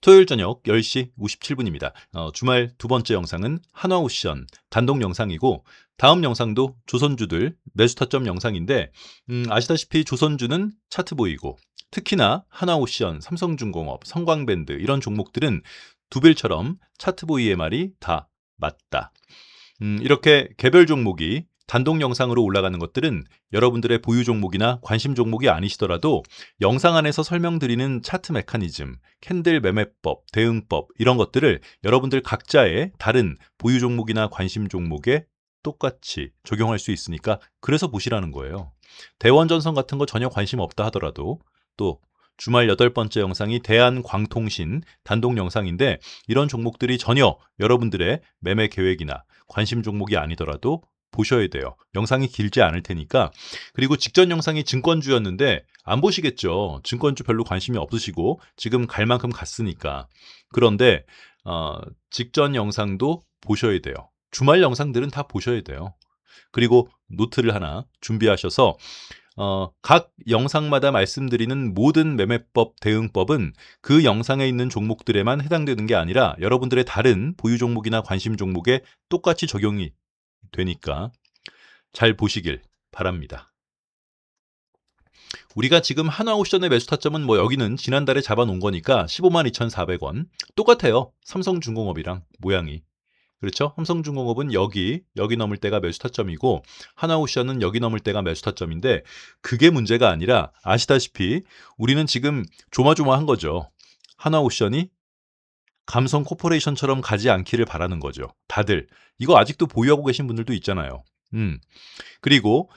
토요일 저녁 10시 57분입니다. 주말 두 번째 영상은 한화오션 단독 영상이고 다음 영상도 조선주들 매수 타점 영상인데 아시다시피 조선주는 차트 보이고 특히나 한화오션, 삼성중공업, 성광밴드 이런 종목들은 두빌처럼 차트 보이의 말이 다 맞다. 이렇게 개별 종목이 단독 영상으로 올라가는 것들은 여러분들의 보유 종목이나 관심 종목이 아니시더라도 영상 안에서 설명드리는 차트 메커니즘, 캔들 매매법, 대응법 이런 것들을 여러분들 각자의 다른 보유 종목이나 관심 종목에 똑같이 적용할 수 있으니까 그래서 보시라는 거예요. 대원전선 같은 거 전혀 관심 없다 하더라도 또 주말 8번째 영상이 대한광통신 단독 영상인데 이런 종목들이 전혀 여러분들의 매매 계획이나 관심 종목이 아니더라도 보셔야 돼요. 영상이 길지 않을 테니까. 그리고 직전 영상이 증권주였는데 안 보시겠죠. 증권주 별로 관심이 없으시고 지금 갈 만큼 갔으니까. 그런데 직전 영상도 보셔야 돼요. 주말 영상들은 다 보셔야 돼요. 그리고 노트를 하나 준비하셔서 각 영상마다 말씀드리는 모든 매매법, 대응법은 그 영상에 있는 종목들에만 해당되는 게 아니라 여러분들의 다른 보유 종목이나 관심 종목에 똑같이 적용이 되니까 잘 보시길 바랍니다. 우리가 지금 한화오션의 매수 타점은 뭐 여기는 지난달에 잡아놓은 거니까 152,400원 똑같아요. 삼성중공업이랑 모양이. 그렇죠? 삼성중공업은 여기 넘을 때가 매수 타점이고 한화오션은 여기 넘을 때가 매수 타점인데 그게 문제가 아니라 아시다시피 우리는 지금 조마조마한 거죠. 한화오션이 감성 코퍼레이션처럼 가지 않기를 바라는 거죠. 다들 이거 아직도 보유하고 계신 분들도 있잖아요. 그리고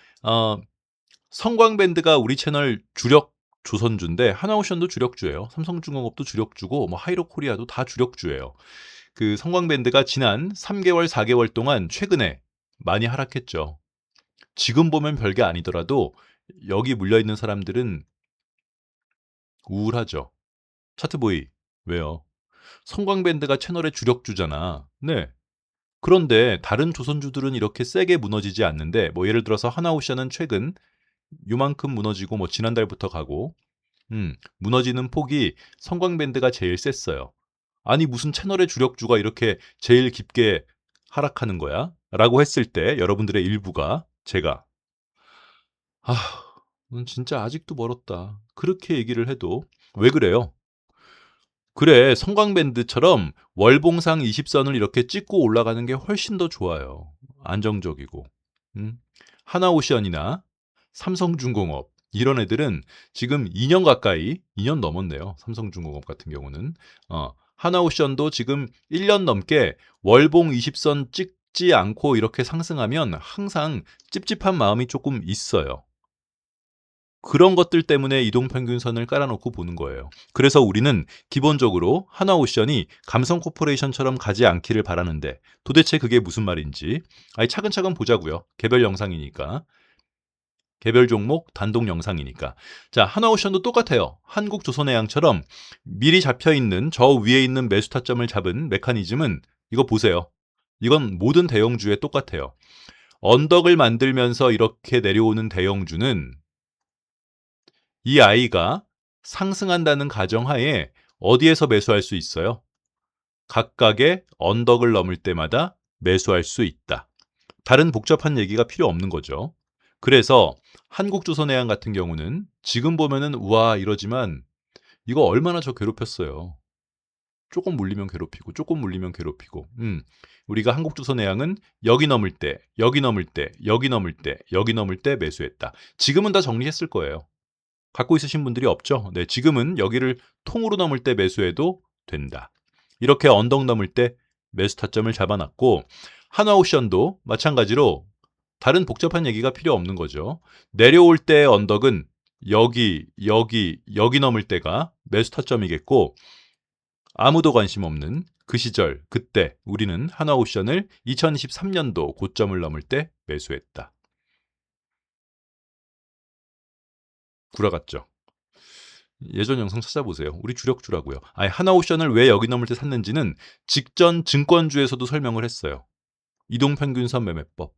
성광밴드가 우리 채널 주력 조선주인데 한화오션도 주력주예요. 삼성중공업도 주력주고 뭐 하이로코리아도 다 주력주예요. 그 성광밴드가 지난 3개월, 4개월 동안 최근에 많이 하락했죠. 지금 보면 별게 아니더라도 여기 물려있는 사람들은 우울하죠. 차트보이, 왜요? 성광밴드가 채널의 주력주잖아. 네. 그런데 다른 조선주들은 이렇게 세게 무너지지 않는데 뭐 예를 들어서 한화오션은 최근 요만큼 무너지고 뭐 지난달부터 가고 무너지는 폭이 성광밴드가 제일 셌어요. 아니 무슨 채널의 주력주가 이렇게 제일 깊게 하락하는 거야? 라고 했을 때 여러분들의 일부가 제가 아, 넌 진짜 아직도 멀었다. 그렇게 얘기를 해도 왜 그래요? 그래, 성광밴드처럼 월봉상 20선을 이렇게 찍고 올라가는 게 훨씬 더 좋아요. 안정적이고. 음? 하나오션이나 삼성중공업 이런 애들은 지금 2년 가까이 2년 넘었네요. 삼성중공업 같은 경우는 하나오션도 지금 1년 넘게 월봉 20선 찍지 않고 이렇게 상승하면 항상 찝찝한 마음이 조금 있어요. 그런 것들 때문에 이동평균선을 깔아놓고 보는 거예요. 그래서 우리는 기본적으로 한화오션이 감성코퍼레이션처럼 가지 않기를 바라는데 도대체 그게 무슨 말인지 차근차근 보자고요. 개별 영상이니까. 개별 종목 단독 영상이니까. 자, 한화오션도 똑같아요. 한국조선해양처럼 미리 잡혀있는 저 위에 있는 매수 타점을 잡은 메커니즘은 이거 보세요. 이건 모든 대형주에 똑같아요. 언덕을 만들면서 이렇게 내려오는 대형주는 이 아이가 상승한다는 가정하에 어디에서 매수할 수 있어요? 각각의 언덕을 넘을 때마다 매수할 수 있다. 다른 복잡한 얘기가 필요 없는 거죠. 그래서 한국조선해양 같은 경우는 지금 보면은 우와 이러지만 이거 얼마나 저 괴롭혔어요. 조금 물리면 괴롭히고 조금 물리면 괴롭히고 우리가 한국조선해양은 여기 넘을 때 여기 넘을 때 여기 넘을 때 여기 넘을 때 매수했다. 지금은 다 정리했을 거예요. 갖고 있으신 분들이 없죠. 네, 지금은 여기를 통으로 넘을 때 매수해도 된다. 이렇게 언덕 넘을 때 매수 타점을 잡아놨고 한화오션도 마찬가지로 다른 복잡한 얘기가 필요 없는 거죠. 내려올 때 언덕은 여기 넘을 때가 매수 타점이겠고 아무도 관심 없는 그 시절 그때 우리는 한화오션을 2023년도 고점을 넘을 때 매수했다. 구라같죠. 예전 영상 찾아보세요. 우리 주력주라고요. 아니 하나오션을 왜 여기 넘을 때 샀는지는 직전 증권주에서도 설명을 했어요. 이동평균선 매매법.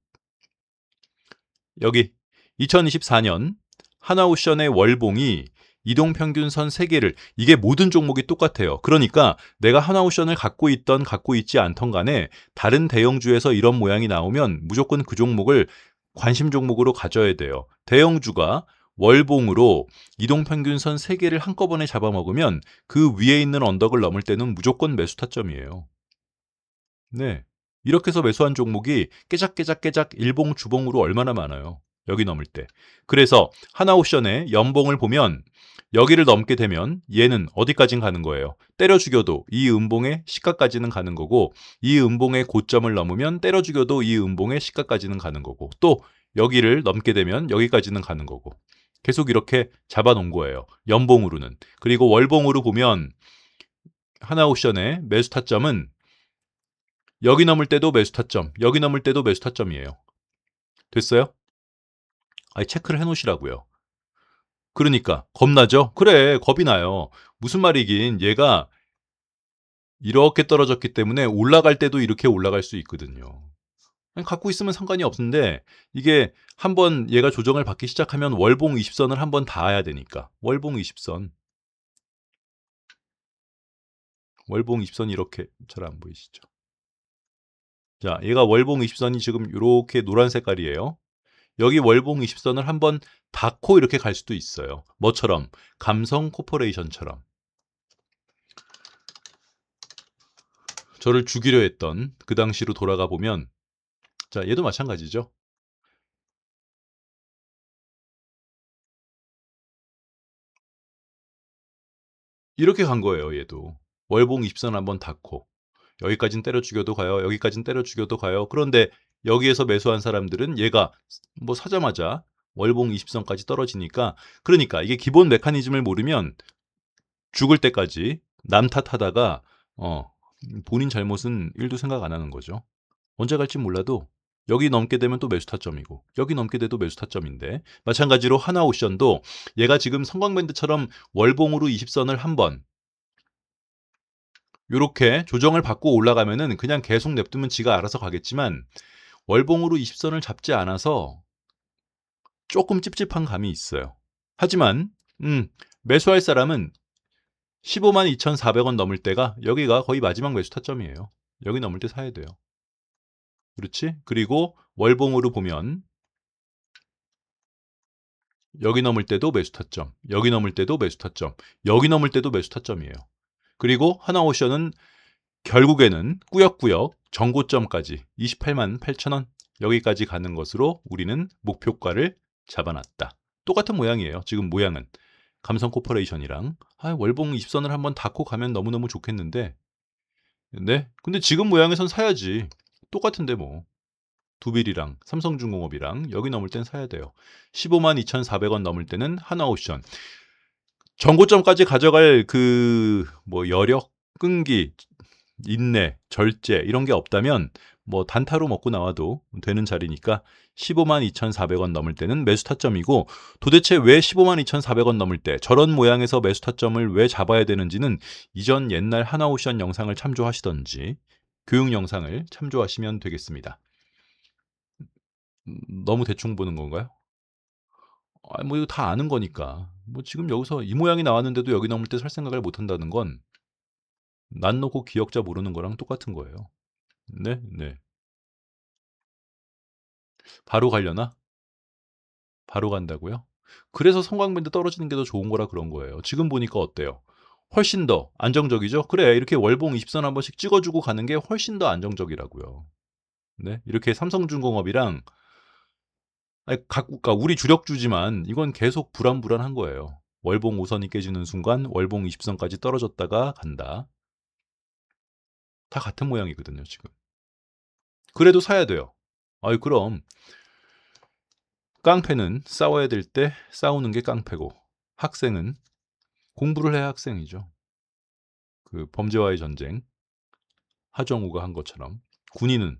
여기 2024년 하나오션의 월봉이 이동평균선 3개를 이게 모든 종목이 똑같아요. 그러니까 내가 하나옵션을 갖고 있던 갖고 있지 않던 간에 다른 대형주에서 이런 모양이 나오면 무조건 그 종목을 관심 종목으로 가져야 돼요. 대형주가 월봉으로 이동평균선 3개를 한꺼번에 잡아먹으면 그 위에 있는 언덕을 넘을 때는 무조건 매수 타점이에요. 네. 이렇게 해서 매수한 종목이 깨작깨작깨작 일봉 주봉으로 얼마나 많아요. 여기 넘을 때. 그래서 하나옵션의 연봉을 보면 여기를 넘게 되면 얘는 어디까진 가는 거예요. 때려 죽여도 이 음봉의 시가까지는 가는 거고 이 음봉의 고점을 넘으면 때려 죽여도 이 음봉의 시가까지는 가는 거고 또 여기를 넘게 되면 여기까지는 가는 거고 계속 이렇게 잡아놓은 거예요. 연봉으로는. 그리고 월봉으로 보면 하나옵션의 매수 타점은 여기 넘을 때도 매수 타점, 여기 넘을 때도 매수 타점이에요. 됐어요? 아니, 체크를 해놓으시라고요. 그러니까 겁나죠? 그래, 겁이 나요. 무슨 말이긴 얘가 이렇게 떨어졌기 때문에 올라갈 때도 이렇게 올라갈 수 있거든요. 갖고 있으면 상관이 없는데 이게 한번 얘가 조정을 받기 시작하면 월봉 20선을 한번 닿아야 되니까. 월봉 20선. 월봉 20선이 이렇게 잘 안 보이시죠? 자, 얘가 월봉 20선이 지금 이렇게 노란 색깔이에요. 여기 월봉 20선을 한번 닫고 이렇게 갈 수도 있어요. 뭐처럼? 감성 코퍼레이션처럼. 저를 죽이려 했던 그 당시로 돌아가 보면 자, 얘도 마찬가지죠. 이렇게 간 거예요, 얘도. 월봉 20선 한번 닫고 여기까진 때려 죽여도 가요. 여기까진 때려 죽여도 가요. 그런데 여기에서 매수한 사람들은 얘가 뭐 사자마자 월봉 20선까지 떨어지니까 그러니까 이게 기본 메커니즘을 모르면 죽을 때까지 남 탓하다가 본인 잘못은 1도 생각 안 하는 거죠. 언제 갈지 몰라도 여기 넘게 되면 또 매수 타점이고 여기 넘게 돼도 매수 타점인데 마찬가지로 하나옵션도 얘가 지금 성광밴드처럼 월봉으로 20선을 한번 요렇게 조정을 받고 올라가면은 그냥 계속 냅두면 지가 알아서 가겠지만 월봉으로 20선을 잡지 않아서 조금 찝찝한 감이 있어요. 하지만 매수할 사람은 15만 2,400원 넘을 때가 여기가 거의 마지막 매수 타점이에요. 여기 넘을 때 사야 돼요. 그렇지? 그리고 월봉으로 보면 여기 넘을 때도 매수 타점, 여기 넘을 때도 매수 타점, 여기 넘을 때도 매수 타점이에요. 그리고 하나옵션은 결국에는 꾸역꾸역 정고점까지 28만 8천원 여기까지 가는 것으로 우리는 목표가를 잡아놨다. 똑같은 모양이에요. 지금 모양은. 감성 코퍼레이션이랑 월봉 20선을 한번 닫고 가면 너무너무 좋겠는데 네? 근데 지금 모양에선 사야지. 똑같은데 뭐. 두빌이랑 삼성중공업이랑 여기 넘을 땐 사야 돼요. 15만 2,400원 넘을 때는 하나옵션. 정고점까지 가져갈 그 뭐 여력, 끈기, 인내, 절제 이런 게 없다면 뭐 단타로 먹고 나와도 되는 자리니까 15만 2,400원 넘을 때는 매수 타점이고 도대체 왜 15만 2,400원 넘을 때 저런 모양에서 매수 타점을 왜 잡아야 되는지는 이전 옛날 하나옵션 영상을 참조하시던지 교육 영상을 참조하시면 되겠습니다. 너무 대충 보는 건가요? 뭐 이거 다 아는 거니까. 뭐 지금 여기서 이 모양이 나왔는데도 여기 넘을 때 살 생각을 못 한다는 건 난 놓고 기억자 모르는 거랑 똑같은 거예요. 네, 네. 바로 가려나? 바로 간다고요? 그래서 성광밴드 떨어지는 게 더 좋은 거라 그런 거예요. 지금 보니까 어때요? 훨씬 더 안정적이죠? 그래, 이렇게 월봉 20선 한 번씩 찍어주고 가는 게 훨씬 더 안정적이라고요. 네, 이렇게 삼성중공업이랑 아니, 그러니까 우리 주력주지만 이건 계속 불안불안한 거예요. 월봉 5선이 깨지는 순간 월봉 20선까지 떨어졌다가 간다. 다 같은 모양이거든요, 지금. 그래도 사야 돼요. 아이, 그럼 깡패는 싸워야 될 때 싸우는 게 깡패고 학생은 공부를 해야 학생이죠. 그 범죄와의 전쟁 하정우가 한 것처럼 군인은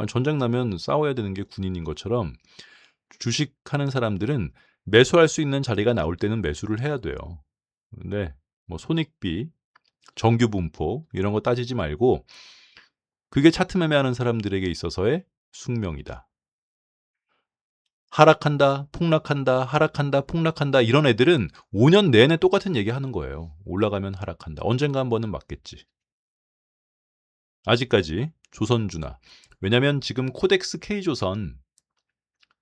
전쟁 나면 싸워야 되는 게 군인인 것처럼 주식하는 사람들은 매수할 수 있는 자리가 나올 때는 매수를 해야 돼요. 근데 뭐 손익비, 정규 분포 이런 거 따지지 말고 그게 차트 매매하는 사람들에게 있어서의 숙명이다. 하락한다, 폭락한다, 하락한다, 폭락한다 이런 애들은 5년 내내 똑같은 얘기하는 거예요. 올라가면 하락한다. 언젠가 한 번은 맞겠지. 아직까지 조선주나. 왜냐면 지금 코덱스 K조선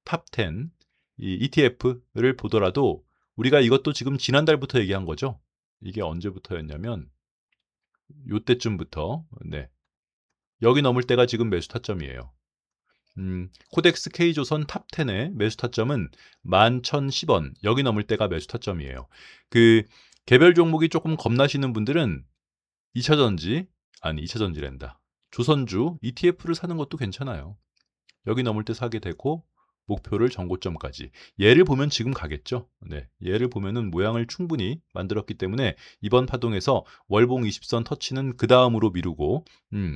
탑10 이 ETF를 보더라도 우리가 이것도 지금 지난달부터 얘기한 거죠. 이게 언제부터였냐면 요때쯤부터 네. 여기 넘을 때가 지금 매수 타점이에요. 코덱스 K조선 탑10의 매수 타점은 11,010원. 여기 넘을 때가 매수 타점이에요. 그 개별 종목이 조금 겁나시는 분들은 2차 전지, 아니 2차 전지랜다. 조선주 ETF를 사는 것도 괜찮아요. 여기 넘을 때 사게 되고 목표를 전고점까지. 얘를 보면 지금 가겠죠. 네, 얘를 보면은 모양을 충분히 만들었기 때문에 이번 파동에서 월봉 20선 터치는 그 다음으로 미루고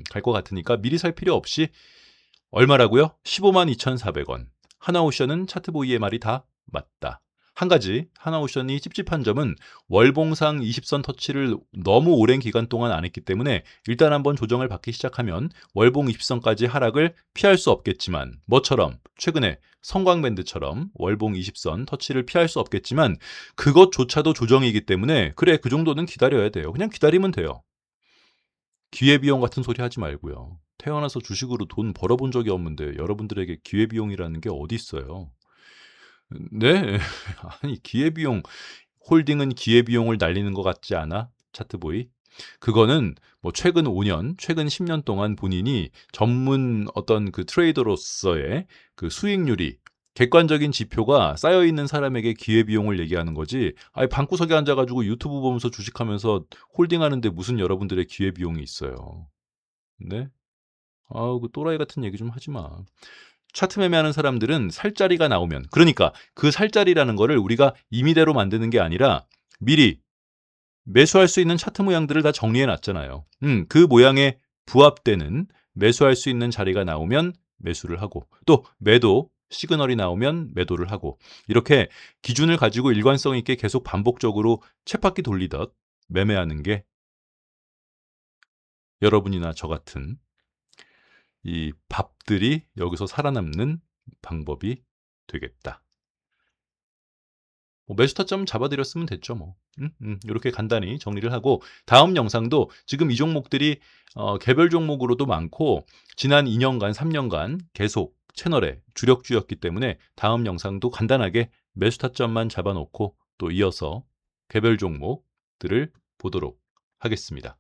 갈 것 같으니까 미리 살 필요 없이 얼마라고요? 15만 2,400원. 하나오션은 차트보이의 말이 다 맞다. 한 가지 하나오션이 찝찝한 점은 월봉상 20선 터치를 너무 오랜 기간 동안 안 했기 때문에 일단 한번 조정을 받기 시작하면 월봉 20선까지 하락을 피할 수 없겠지만 뭐처럼 최근에 성광밴드처럼 월봉 20선 터치를 피할 수 없겠지만 그것조차도 조정이기 때문에 그래 그 정도는 기다려야 돼요. 그냥 기다리면 돼요. 기회비용 같은 소리 하지 말고요. 태어나서 주식으로 돈 벌어본 적이 없는데 여러분들에게 기회비용이라는 게 어디 있어요? 네. 아니 기회비용 홀딩은 기회비용을 날리는 것 같지 않아? 차트보이? 그거는 뭐 최근 5년, 최근 10년 동안 본인이 전문 어떤 그 트레이더로서의 그 수익률이 객관적인 지표가 쌓여 있는 사람에게 기회비용을 얘기하는 거지. 아니 방구석에 앉아가지고 유튜브 보면서 주식하면서 홀딩하는데 무슨 여러분들의 기회비용이 있어요. 네? 아우 그 또라이 같은 얘기 좀 하지 마. 차트 매매하는 사람들은 살짜리가 나오면 그러니까 그 살짜리라는 거를 우리가 임의대로 만드는 게 아니라 미리 매수할 수 있는 차트 모양들을 다 정리해 놨잖아요. 그 모양에 부합되는 매수할 수 있는 자리가 나오면 매수를 하고 또 매도 시그널이 나오면 매도를 하고 이렇게 기준을 가지고 일관성 있게 계속 반복적으로 쳇바퀴 돌리듯 매매하는 게 여러분이나 저 같은 이 밥들이 여기서 살아남는 방법이 되겠다. 뭐 매수 타점 잡아드렸으면 됐죠 뭐. 이렇게 간단히 정리를 하고 다음 영상도 지금 이 종목들이 개별 종목으로도 많고 지난 2년간 3년간 계속 채널의 주력주였기 때문에 다음 영상도 간단하게 매수 타점만 잡아놓고 또 이어서 개별 종목들을 보도록 하겠습니다.